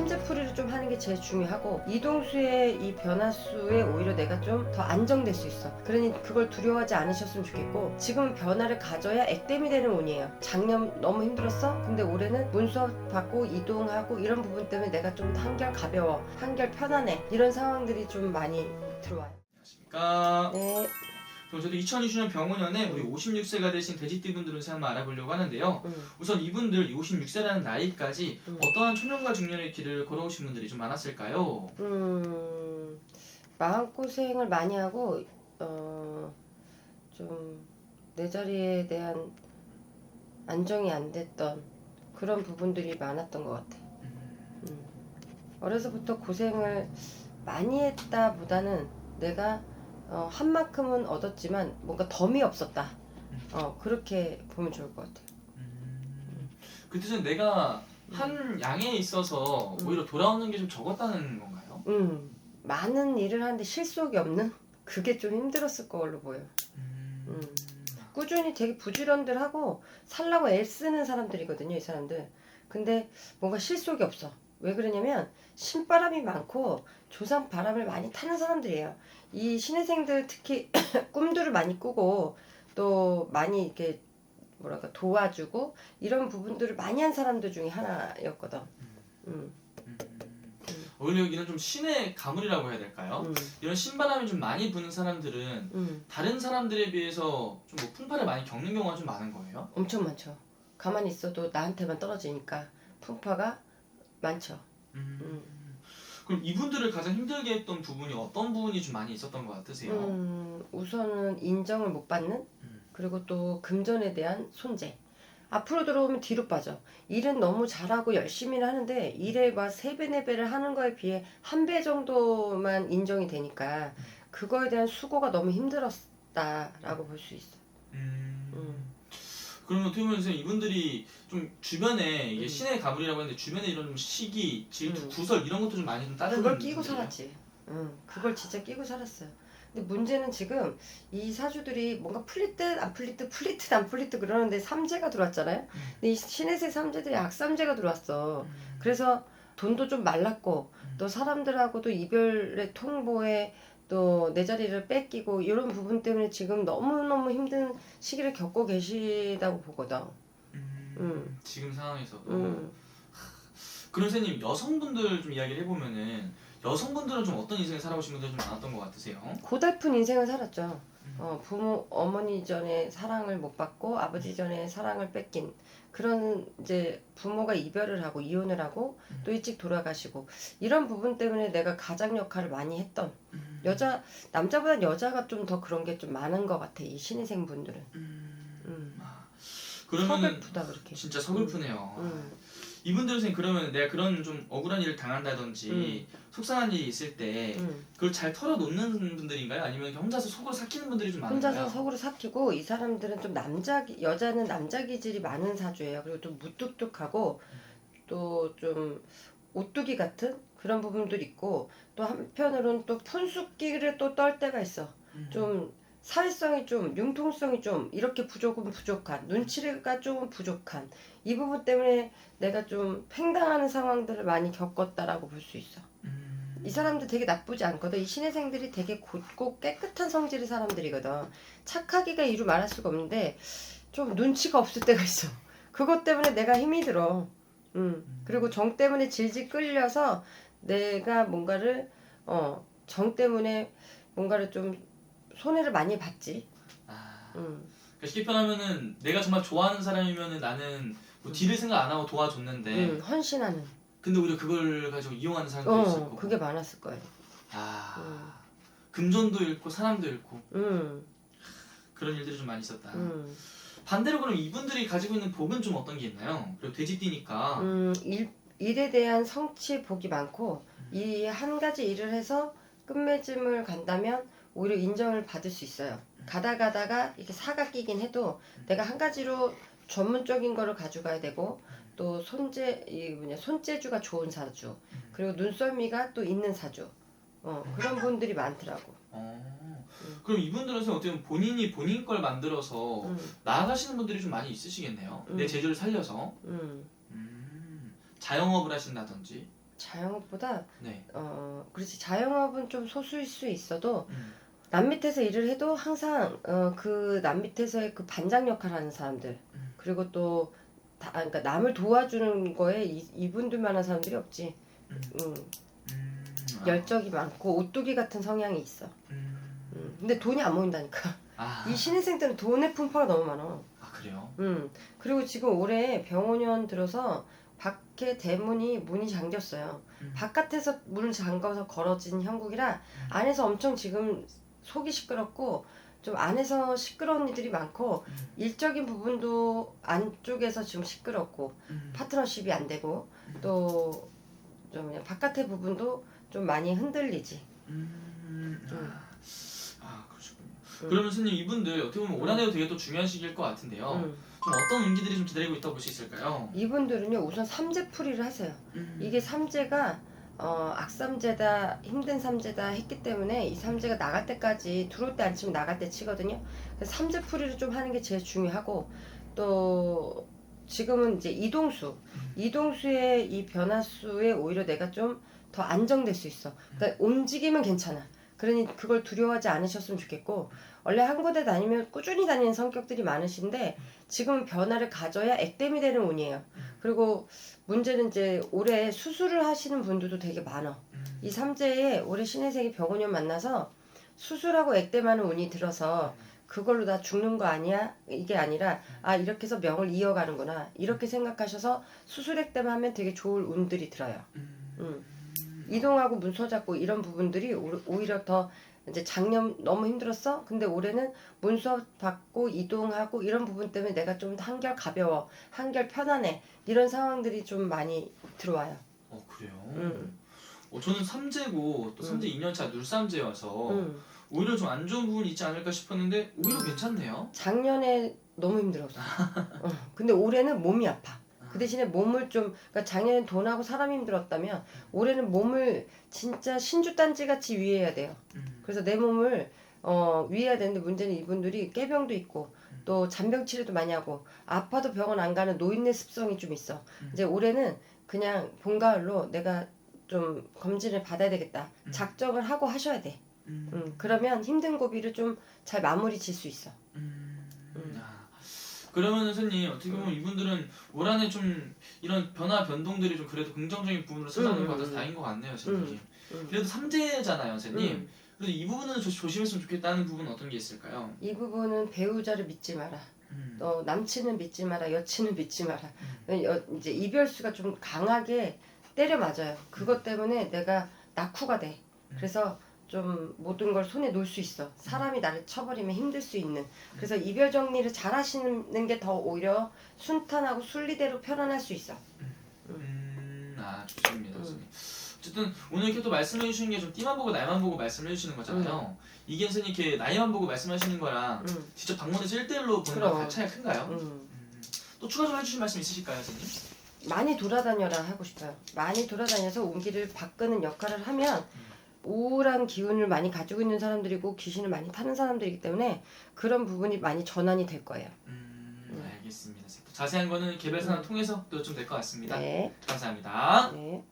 참새풀이를 좀 하는 게 제일 중요하고 이동수의 이 변화수에 오히려 내가 좀 더 안정될 수 있어. 그러니 그걸 두려워하지 않으셨으면 좋겠고 지금은 변화를 가져야 액땜이 되는 운이에요. 작년 너무 힘들었어? 근데 올해는 문수업 받고 이동하고 이런 부분 때문에 내가 좀 한결 가벼워, 한결 편안해. 이런 상황들이 좀 많이 들어와요. 안녕하십니까. 네. 그럼 저도 2020년 병원연에 우리 56세가 되신 돼지띠분들을 한번 알아보려고 하는데요. 우선 이분들 56세라는 나이까지 어떠한 초년과 중년의 길을 걸어오신 분들이 좀 많았을까요? 마음고생을 많이 하고 좀 내 자리에 대한 안정이 안 됐던 그런 부분들이 많았던 것 같아. 어려서부터 고생을 많이 했다 보다는 내가 한 만큼은 얻었지만 뭔가 덤이 없었다. 그렇게 보면 좋을 것 같아요. 그 뜻은 내가 한 양에 있어서 오히려 돌아오는 게 좀 적었다는 건가요? 많은 일을 하는데 실속이 없는? 그게 좀 힘들었을 걸로 보여. 꾸준히 되게 부지런들하고 살라고 애쓰는 사람들이거든요, 이 사람들. 근데 뭔가 실속이 없어. 왜 그러냐면 신바람이 많고 조상 바람을 많이 타는 사람들이에요. 이 신혜생들 특히 꿈들을 많이 꾸고 또 많이 이렇게 뭐랄까 도와주고 이런 부분들을 많이 한 사람들 중에 하나였거든. 오히려 여기는 좀 신의 가물이라고 해야 될까요? 이런 신바람이 좀 많이 부는 사람들은 다른 사람들에 비해서 좀 뭐 풍파를 많이 겪는 경우가 좀 많은 거예요? 엄청 많죠. 가만히 있어도 나한테만 떨어지니까 풍파가 많죠. 그럼 이분들을 가장 힘들게 했던 부분이 어떤 부분이 좀 많이 있었던 것 같으세요? 우선은 인정을 못 받는 그리고 또 금전에 대한 손재. 앞으로 들어오면 뒤로 빠져. 일은 너무 잘하고 열심히 하는데 일에 막 3배, 4배를 하는 거에 비해 1배 정도만 인정이 되니까 그거에 대한 수고가 너무 힘들었다라고 볼 수 있어. 그러면 어떻게 보면 선생님, 이분들이 좀 주변에 이게 신의 가물이라고 하는데 주변에 이런 좀 시기, 질투, 구설 이런 것도 좀 많이 좀 따르는 그걸 끼고 분들이에요? 살았지. 그걸 진짜 끼고 살았어요. 근데 문제는 지금 이 사주들이 뭔가 풀릴 듯 안 풀릴 듯 풀릴 듯 안 풀릴 듯 그러는데 삼재가 들어왔잖아요. 근데 이 신의세 삼재들이 악삼재가 들어왔어. 그래서 돈도 좀 말랐고 또 사람들하고도 이별의 통보에 또 내 자리를 뺏기고 이런 부분 때문에 지금 너무너무 힘든 시기를 겪고 계시다고 보거든. 지금 상황에서도. 음. 그럼 선생님, 여성분들 좀 이야기를 해보면은 여성분들은 좀 어떤 인생을 살아오신 분들이 좀 많았던 것 같으세요? 고달픈 인생을 살았죠. 부모, 어머니 전에 사랑을 못 받고 아버지 전에 사랑을 뺏긴 그런 이제 부모가 이별을 하고 이혼을 하고 또 일찍 돌아가시고 이런 부분 때문에 내가 가장 역할을 많이 했던 남자보다 여자가 좀 더 그런 게 좀 많은 것 같아. 이 신입생 분들은. 그러면은 서글프다 그렇게. 진짜 서글프네요. 이분들은 선생님, 그러면 내가 그런 좀 억울한 일을 당한다든지 속상한 일이 있을 때 그걸 잘 털어놓는 분들인가요? 아니면 혼자서 속으로 삭히는 분들이 좀 많은가요? 혼자서 속으로 삭히고 이 사람들은 좀 여자는 남자 기질이 많은 사주예요. 그리고 좀 무뚝뚝하고 또 좀 오뚜기 같은 그런 부분들이 있고 또 한편으로는 또 푼숫기를 또 떨 때가 있어. 좀 사회성이 좀 융통성이 좀 이렇게 부족한 눈치가 좀 부족한 이 부분 때문에 내가 좀 팽당하는 상황들을 많이 겪었다라고 볼 수 있어. 이 사람들 되게 나쁘지 않거든. 이 신혜생들이 되게 곧고 깨끗한 성질의 사람들이거든. 착하기가 이루 말할 수가 없는데 좀 눈치가 없을 때가 있어. 그것 때문에 내가 힘이 들어. 그리고 정 때문에 질질 끌려서 내가 뭔가를 정 때문에 뭔가를 좀 손해를 많이 봤지. 그러니까 쉽게 표현하면은 내가 정말 좋아하는 사람이면은 나는 뭐 뒤를 생각 안 하고 도와줬는데 헌신하는. 근데 오히려 그걸 가지고 이용하는 사람도 있을 거고. 그게 많았을 거예요. 금전도 잃고 사람도 잃고 음. 그런 일들이 좀 많이 있었다. 음. 반대로 그럼 이분들이 가지고 있는 복은 좀 어떤 게 있나요? 그리고 돼지띠니까 일에 대한 성취 복이 많고 이 한 가지 일을 해서 끝맺음을 간다면 오히려 인정을 받을 수 있어요. 가다가 이렇게 사가 끼긴 해도 내가 한 가지로 전문적인 거를 가져가야 되고 또 손재주가 좋은 사주 그리고 눈썰미가 또 있는 사주 그런 분들이 많더라고. 그럼 이분들은 어떻게 보면 본인이 본인 걸 만들어서 나아가시는 분들이 좀 많이 있으시겠네요. 내 재주를 살려서 자영업을 하신다든지. 자영업보다 네. 그렇지 자영업은 좀 소수일 수 있어도 음. 남 밑에서 일을 해도 항상 그 남 밑에서의 그 반장 역할을 하는 사람들 그리고 또 그러니까 남을 도와주는 거에 이분들만한 사람들이 없지. 음. 음, 아. 열정이 많고 오뚜기 같은 성향이 있어. 근데 돈이 안 모인다니까. 아. 이 신입생들은 돈의 풍파가 너무 많아. 아 그래요? 그리고 지금 올해 병원년 들어서 밖에 대문이 문이 잠겼어요. 바깥에서 문을 잠가서 걸어진 형국이라 안에서 엄청 지금 속이 시끄럽고 좀 안에서 시끄러운 일들이 많고 일적인 부분도 안쪽에서 지금 시끄럽고 파트너십이 안 되고 또 좀 그냥 바깥의 부분도 좀 많이 흔들리지. 아 그러시군요. 그러면 선생님 이분들 어떻게 보면 올 한해도 되게 또 중요한 시기일 것 같은데요. 음. 좀 어떤 운기들이 좀 기다리고 있다고 볼 수 있을까요? 이분들은요 우선 삼재풀이를 하세요. 이게 삼재가 악삼재다 힘든 삼재다 했기 때문에 이 삼재가 나갈 때까지 들어올 때 안 치면 나갈 때 치거든요. 그래서 삼재풀이를 좀 하는 게 제일 중요하고 또 지금은 이제 이동수의 이 변화수에 오히려 내가 좀 더 안정될 수 있어. 그러니까 움직이면 괜찮아. 그러니 그걸 두려워하지 않으셨으면 좋겠고 원래 한 군데 다니면 꾸준히 다니는 성격들이 많으신데 지금 변화를 가져야 액땜이 되는 운이에요. 그리고 문제는 이제 올해 수술을 하시는 분들도 되게 많아. 이 삼재에 올해 신혜생이 병원년 만나서 수술하고 액땜하는 운이 들어서 그걸로 나 죽는 거 아니야? 이게 아니라 아 이렇게 해서 명을 이어가는구나 이렇게 생각하셔서 수술 액땜하면 되게 좋을 운들이 들어요. 이동하고 문서 잡고 이런 부분들이 오히려 더 이제 작년 너무 힘들었어? 근데 올해는 문서 받고 이동하고 이런 부분 때문에 내가 좀 한결 가벼워, 한결 편안해 이런 상황들이 좀 많이 들어와요. 그래요? 저는 삼재고 또 삼재 2년차 눌삼재여서 오히려 좀 안 좋은 부분이 있지 않을까 싶었는데 오히려 괜찮네요. 작년에 너무 힘들었어. 근데 올해는 몸이 아파. 그 대신에 몸을 좀 그러니까 작년엔 돈하고 사람이 힘들었다면 올해는 몸을 진짜 신주단지 같이 위해야 돼요. 그래서 내 몸을 위해야 되는데 문제는 이분들이 깨병도 있고 또 잔병 치료도 많이 하고 아파도 병원 안 가는 노인네 습성이 좀 있어. 이제 올해는 그냥 봄 가을로 내가 좀 검진을 받아야 되겠다. 작정을 하고 하셔야 돼. 그러면 힘든 고비를 좀 잘 마무리 질 수 있어. 그러면 선생님 어떻게 보면 이분들은 올 한해 좀 이런 변화 변동들이 좀 그래도 긍정적인 부분으로 찾아오는 것 같아서 다행인 것 같네요, 선생님. 그래도 삼재잖아요, 선생님. 그래도 이 부분은 조심했으면 좋겠다는 부분은 어떤 게 있을까요? 이 부분은 배우자를 믿지 마라. 남친은 믿지 마라, 여친은 믿지 마라. 이제 이별수가 좀 강하게 때려 맞아요. 그것 때문에 내가 낙후가 돼. 그래서 좀 모든 걸 손에 놓을 수 있어. 사람이 나를 쳐버리면 힘들 수 있는. 그래서 이별 정리를 잘 하시는 게 더 오히려 순탄하고 순리대로 편안할 수 있어. 좋습니다, 선생님. 어쨌든 오늘 이렇게 또 말씀해 주시는 게 좀 띠만 보고 날만 보고 말씀해 주시는 거잖아요. 이게 선생님 이렇게 나이만 보고 말씀하시는 거랑 직접 방문해서 1대1로 보는 거랑 차이가 큰가요? 또 추가 좀 해주실 말씀 있으실까요, 선생님? 많이 돌아다녀라 하고 싶어요. 많이 돌아다녀서 운기를 바꾸는 역할을 하면 우울한 기운을 많이 가지고 있는 사람들이고 귀신을 많이 타는 사람들이기 때문에 그런 부분이 많이 전환이 될 거예요. 알겠습니다. 자세한 거는 개별사나 통해서 또 좀 될 것 같습니다. 네. 감사합니다. 네.